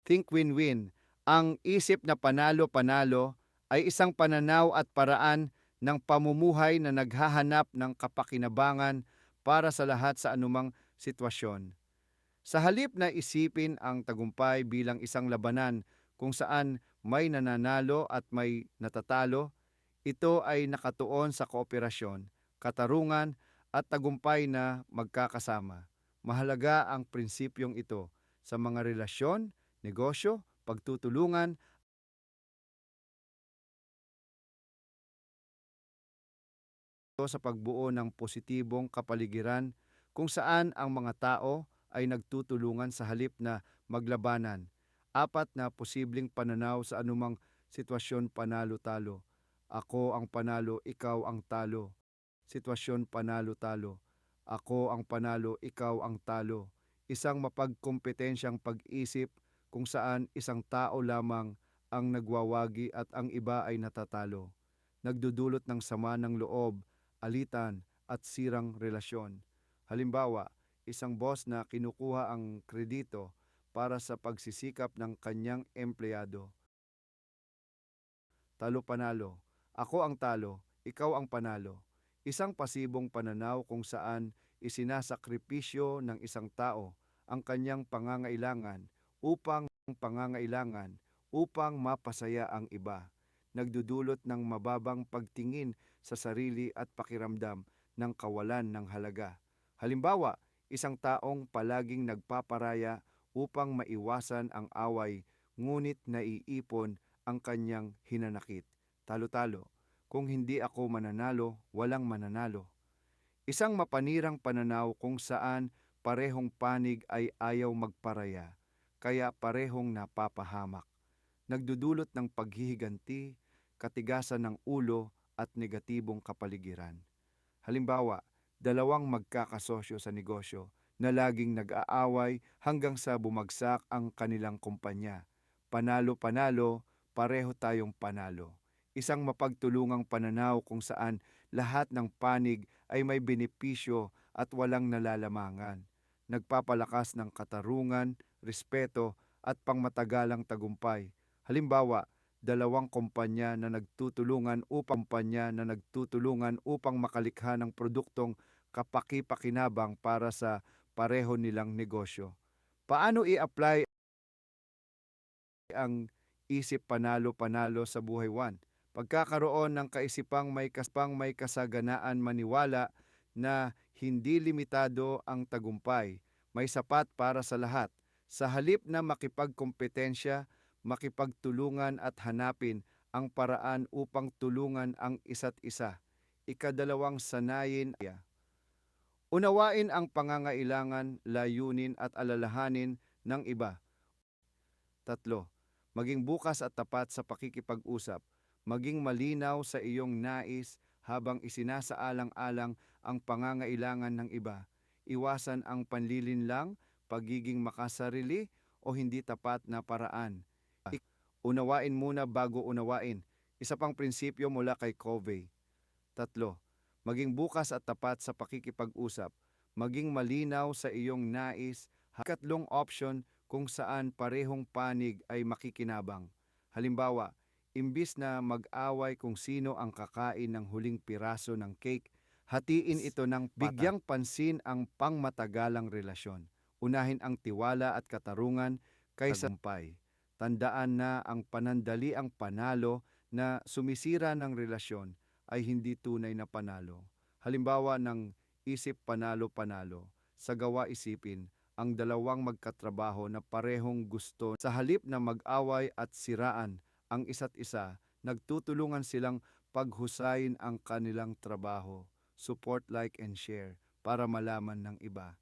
Think win-win. Ang isip na panalo-panalo ay isang pananaw at paraan ng pamumuhay na naghahanap ng kapakinabangan para sa lahat sa anumang sitwasyon. Sa halip na isipin ang tagumpay bilang isang labanan kung saan may nananalo at may natatalo, ito ay nakatuon sa kooperasyon, katarungan at tagumpay na magkakasama. Mahalaga ang prinsipyong ito sa mga relasyon, negosyo, pagtutulungan o sa pagbuo ng positibong kapaligiran kung saan ang mga tao ay nagtutulungan sa halip na maglabanan. Apat na posibleng pananaw sa anumang sitwasyon panalo-talo. Ako ang panalo, ikaw ang talo. Sitwasyon panalo-talo. Ako ang panalo, ikaw ang talo. Isang mapagkompetensyang pag-isip kung saan isang tao lamang ang nagwawagi at ang iba ay natatalo. Nagdudulot ng sama ng loob, alitan at sirang relasyon. Halimbawa, isang boss na kinukuha ang kredito para sa pagsisikap ng kanyang empleyado. Talo-panalo. Ako ang talo, ikaw ang panalo. Isang pasibong pananaw kung saan isinasakripisyo ng isang tao ang kanyang pangangailangan upang mapasaya ang iba. Nagdudulot ng mababang pagtingin sa sarili at pakiramdam ng kawalan ng halaga. Halimbawa, isang taong palaging nagpaparaya upang maiwasan ang away, ngunit naiipon ang kanyang hinanakit. Talo-talo. Kung hindi ako mananalo, walang mananalo. Isang mapanirang pananaw kung saan parehong panig ay ayaw magparaya, kaya parehong napapahamak. Nagdudulot ng paghihiganti, katigasan ng ulo at negatibong kapaligiran. Halimbawa, dalawang magkakasosyo sa negosyo na laging nag-aaway hanggang sa bumagsak ang kanilang kumpanya. Panalo-panalo, pareho tayong panalo. Isang mapagtulungang pananaw kung saan lahat ng panig ay may benepisyo at walang nalalamangan. Nagpapalakas ng katarungan, respeto at pangmatagalang tagumpay. Halimbawa, dalawang kumpanya na nagtutulungan upang makalikha ng produktong kapaki-pakinabang para sa pareho nilang negosyo. Paano i-apply ang isip panalo-panalo sa buhay 1? Pagkakaroon ng kaisipang may kasaganaan maniwala na hindi limitado ang tagumpay, may sapat para sa lahat. Sa halip na makipagkompetensya, makipagtulungan at hanapin ang paraan upang tulungan ang isa't isa. Ikadalawang sanayin, unawain ang pangangailangan, layunin at alalahanin ng iba. 3. Maging bukas at tapat sa pakikipag-usap. Maging malinaw sa iyong nais habang isinasaalang-alang ang pangangailangan ng iba. Iwasan ang panlilinlang, pagiging makasarili o hindi tapat na paraan. Unawain muna bago unawain. Isa pang prinsipyo mula kay Covey. 3. Maging bukas at tapat sa pakikipag-usap. Maging malinaw sa iyong nais. Ikatlong option kung saan parehong panig ay makikinabang. Halimbawa, imbis na mag-away kung sino ang kakain ng huling piraso ng cake, hatiin ito ng bigyang pansin ang pangmatagalang relasyon. Unahin ang tiwala at katarungan kaysa tagumpay. Tandaan na ang panandali ang panalo na sumisira ng relasyon ay hindi tunay na panalo. Halimbawa ng isip panalo-panalo, sa gawa isipin ang dalawang magkatrabaho na parehong gusto sa halip na mag-away at siraan ang isa't isa, nagtutulungan silang paghusayin ang kanilang trabaho. Support, like, and share para malaman ng iba.